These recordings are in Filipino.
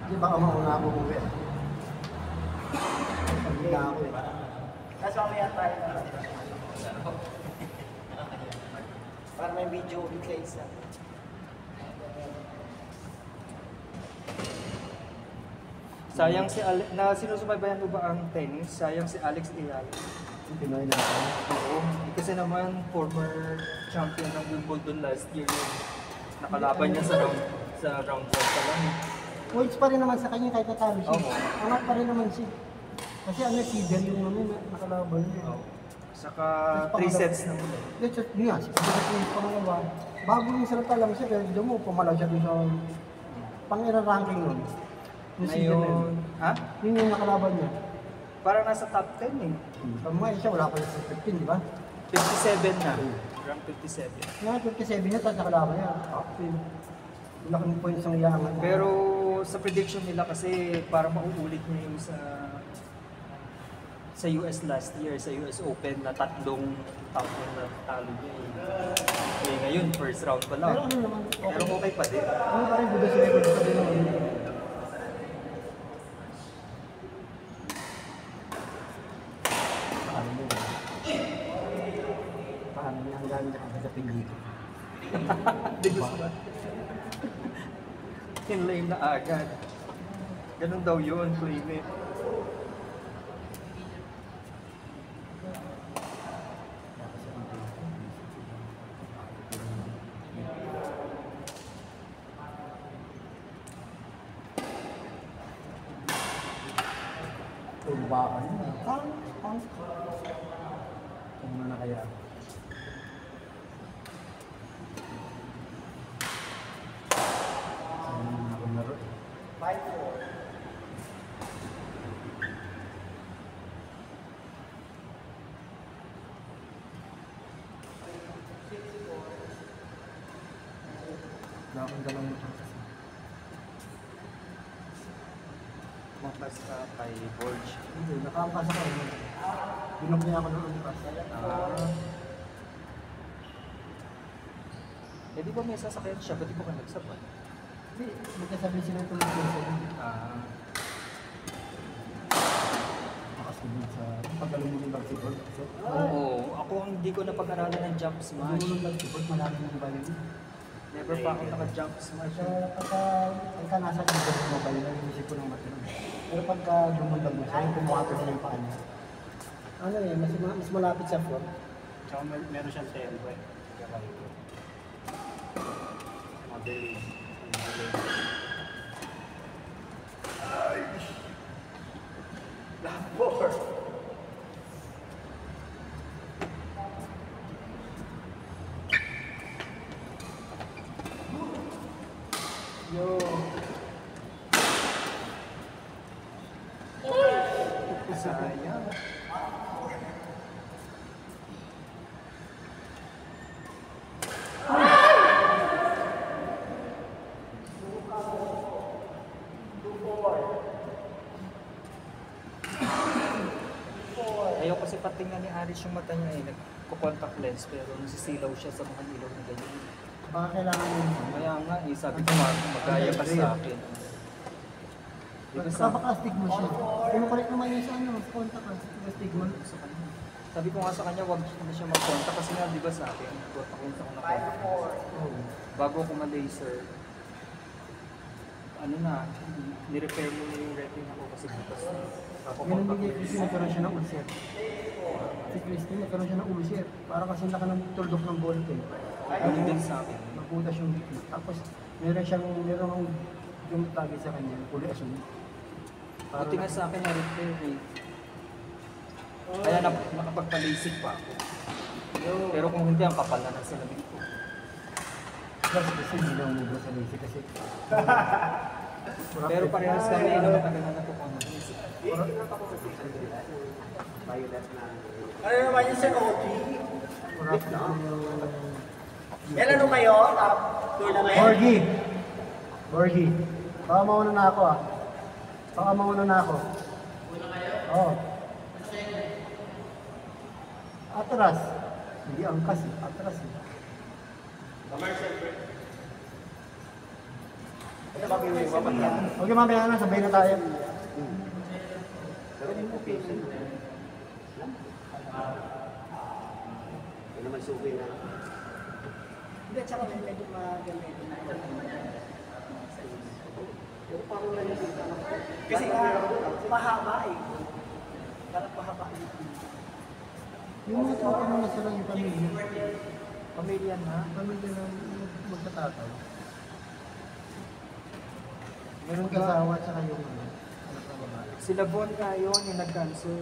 Hindi baka mauna ako uwi. Pagkita ako eh. Tapos mamaya tayo na. Para may video ulit kayo isa. Sayang si Alex, sinusubaybayan mo ba ang tennis? Sayang si Alex Iyal. Pinoy na ako. Oo. Kasi naman, former champion ng Wimbledon last year yun. Nakalaban niya sa round 4 pa lang. Points pa rin naman sa kanya kahit natalo siya. Oo. Angat pa rin naman siya. Kasi ano, seeder yung nakalaban niya. Oo. Saka 3 sets na mula. Let's just, yun nga, yung pangalawa. Bago yung salita lang siya, pero doon mo, pumalaw siya doon sa pang-ilang ranking nun. Yung seeder na yun. Ngayon, ha? Yun yung nakalaban niya. Parang nasa top 10 eh. Pag siya, wala pa sa 15, di ba? 57 na. Rank 57. Nga, 57 niya, tapos nakalaban niya. Okay. Wala kang points ang iyangan. Pero sa prediction nila kasi para mauulit niya yung sa US last year, sa US Open na tatlong top 10 na talo niya eh. Eh ngayon, first round pa lang. Pero ano naman, okay. Pero okay pa din. Ano pa rin, buda sila pa rin naman. Paano mo ba? Paano niya ang ganda ka sa dito? Di gusto ba? In-lane na agad. Ganun daw yun, claim it. Tumbakan niya. Pang. Kung na kaya. Ako laro eh. 5-4. Wala akong dalawang ito. Mapas ka kay Borge. Hindi, nakaampas ako. Binok niya ako ng ampas. Eh di ba may sasakyan siya? Ba't di ko ka nagsapat? Hindi, magkasabi sila itong sa makasunod sa pagkalunod ng basketball. Oo, ako ang hindi ko napag-aralan ng jump smash. Pagkalunod ng basketball, marami ng bayan. Never pa ako naka-jump smash. Pagka nasa dito ng mobile, nag-iisip ko ng matulog. Pero pagka lumundag mo siya, yung pumuhato niya yung paa niya. Ano eh, mas malapit sa floor. Tsaka meron siyang tempo eh. Mabilis. Labor! Yo! Sayang. Ayaw kasi patingnan ni Aris yung mata niya eh. Nagko-contact lens pero nasisilaw siya sa mga ilaw na ganyan. Baka kailangan mo. Kaya nga eh, sabi ko magaya ka sa akin. Diba Kapaka-astig mo siya. Kumukulit naman yun sa ano, kontak ka. Astig mo. sa kanya. Sabi ko nga sa kanya, wag na siya mag-contact kasi nga di ba sa akin, contact ko na contact. Bago ako ma-laser, ano na, ni-repair mo na yung retina ko kasi bukas na. Ganun bigay Christy, nagkaroon siya ng ulcer. Si Christy, nagkaroon siya ng ulcer. Para kasi naka ng tuldok ng bolt eh. Ano din sa akin. Naputas yung bikis. Tapos, meron yung tagi sa kanya, kulay asul. Buti nga sa akin na-repair eh. Kaya nakapagpalisik pa ako. Pero kung hindi, ang kapal na ng sinabing ko. Plus, kasi hindi na umubra sa lazy kasi. Pero parehas kami, matagal na natutunan. Ano naman yung Sir OG? Marap na. Yan ano kayo? Tournament? Borgie. Baka mauna na ako ah. Baka mauna na ako. Oo. Atras. Hindi angkas eh. Atras eh. Nababiwi ba pag Okay, mamaya na, sabay na tayo. Pero yung occasion. Hindi naman suki na. Hindi, tsaka medyo maganda ito na. Pero parang nalilita na. Kasi mahaba eh. Parang mahaba eh. Yung mga tropa mo na sila yung pamilya. Pamilya na. Pamilya na magkatataw. Meron kasawa at saka yung ano, anak na babae. Sila Bon nga yun, yung nag-cancel.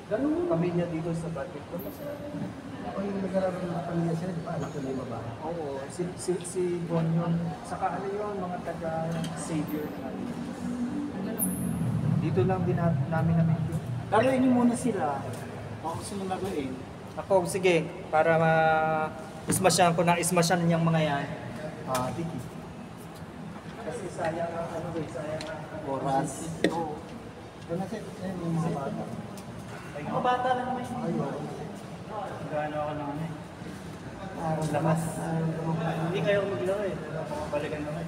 Ganun pamilya dito sa Batik. Ako yung nagkaroon ng pamilya sila, di ba anak ko na yung babae? Oo, si Bon yun. Saka ano yun, mga taga-savior na. Dito lang din namin na-meet yun. Laruin niyo muna sila. Ako gusto nyo laruin. Ako, sige, para ismasyan ko na ismasyan niyang mga yan. Diki. Kasi sayang ang sayang ang Oras. Oo. Doon na set, yung mga bata. Mga bata lang naman yun. Ayun. Gano'n ako ng ano eh. Lakas. Hindi kayo maglaro eh. Balikan naman.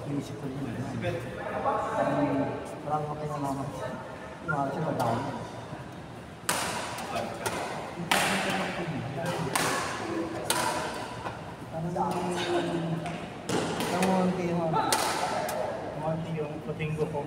Inisip ko yun. Marami ko kayo mama. Mahal siya matao. Nangunti yung ano. Monty yung patinggo ko.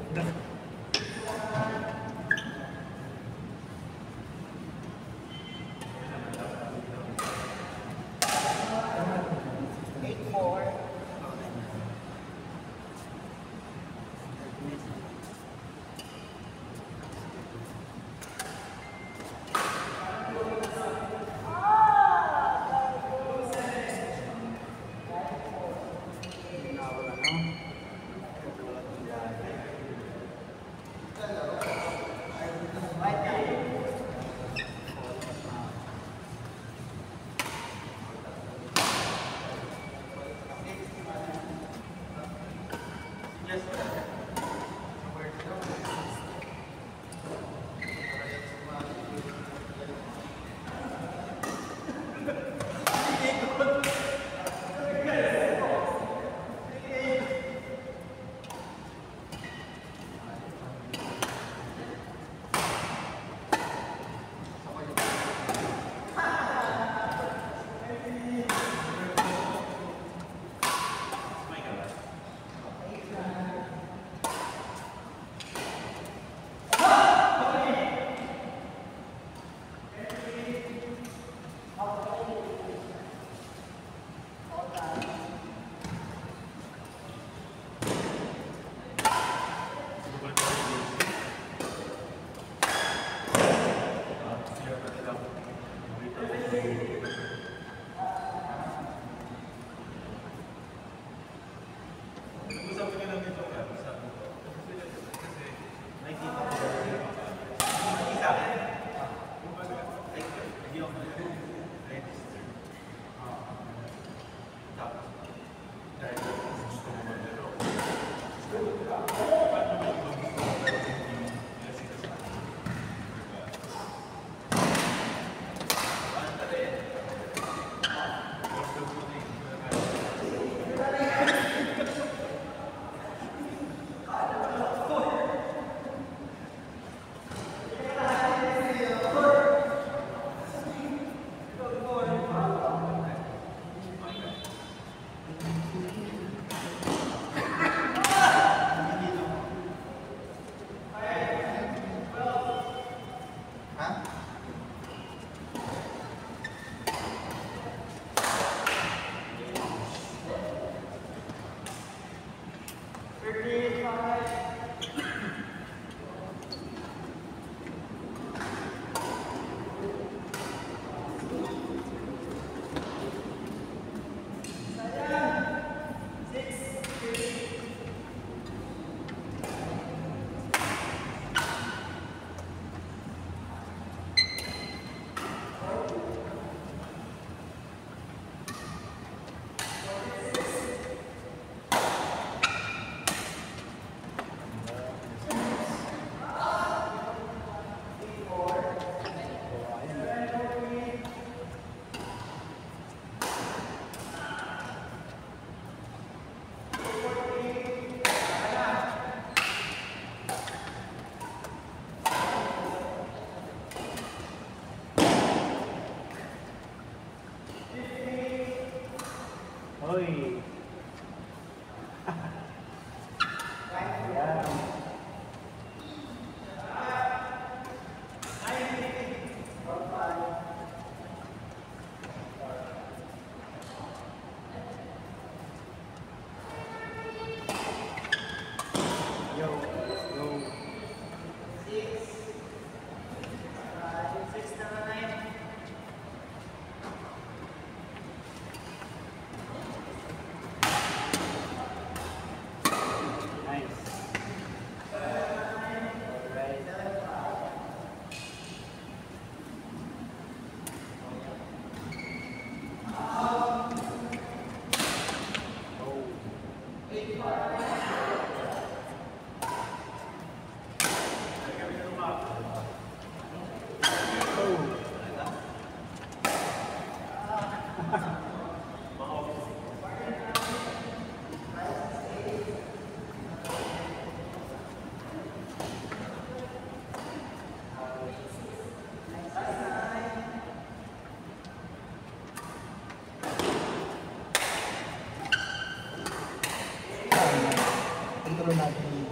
Kontrol natin yung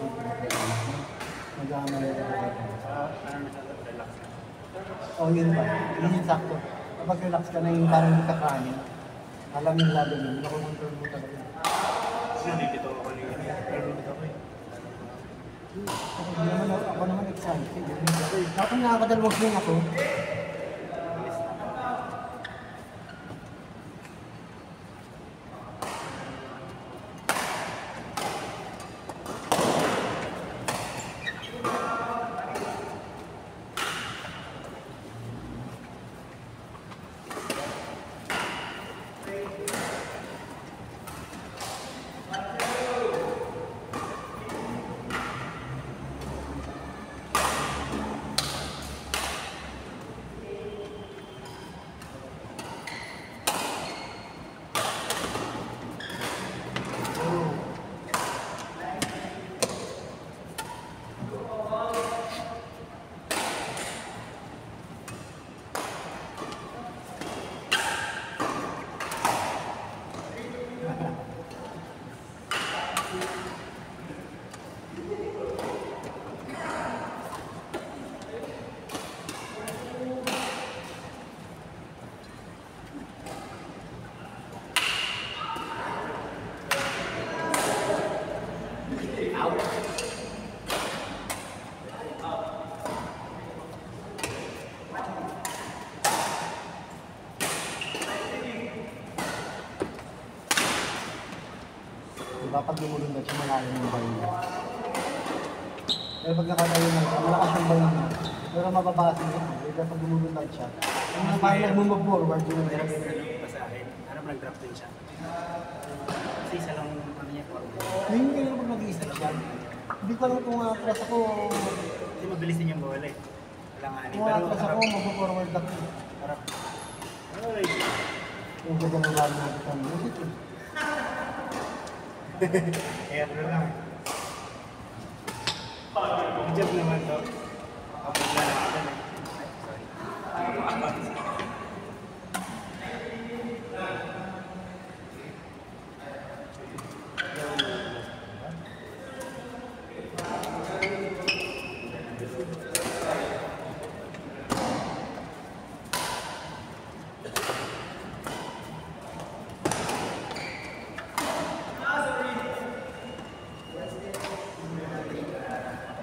mag-aamal na Ano na siya, relax. oh, yun ba? Yun yung sakto. Kapag relax ka na yung parang hindi ka kanin, alam yung level yun, nakukontrol mo talaga. Kasi nandito ako kanina. Pero nandito ako eh. Ako naman excited. Kapag nakakadalawag swing ako, diba pag lumulundag siya, malalim yung bayo niya. Pero pag nakatayo na siya, malakas yung bayo niya. Pero mababasa niya. Diba pag lumulundag siya, yung parang nag-move forward yung Pero pa sa akin, ano ba nag-drop din siya? Kasi isa lang ano niya. Ngayon kayo pag nag-iisa siya, hindi ko alam kung atras ako, Kasi mabilis din yung bawal eh. Wala nga kung atras ako, mag-forward ako. harap. Ay, Yung ganda ng lalo natin sa music eh. air lang. Ang job naman to. Kapag na natin eh. Sorry.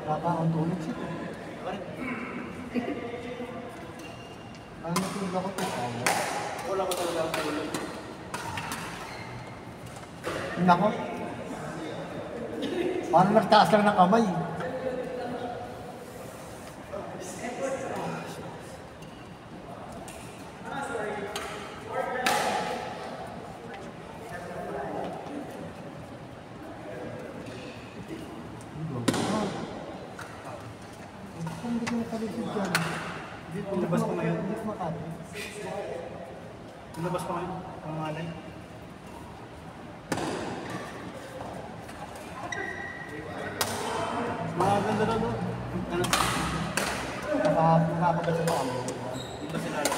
Nakakaang tulog siya. Ano tulog ako ito? Wala ko talaga ang tulog. Nako. Parang nagtaas lang ng kamay. Hindi ko nakalusog dyan. Labas ko ngayon. Hindi ko makati. Lumabas pa ngayon. Ang malay. Maganda na doon. Ano? Nakakabasa pa kami. Dito sila lang.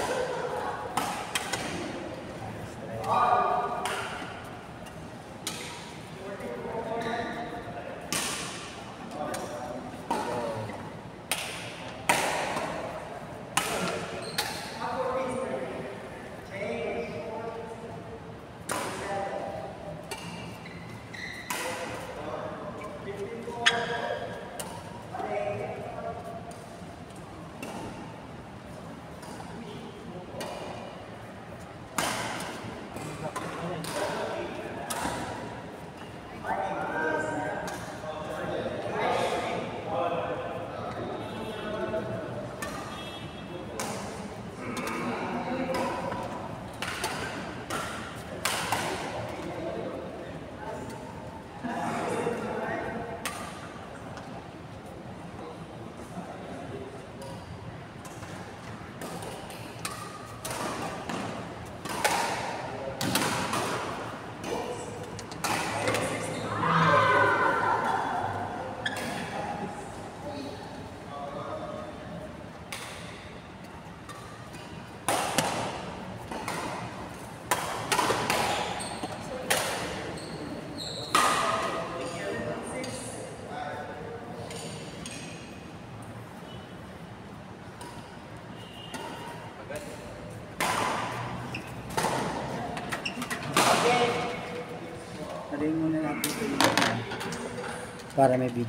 Para may video.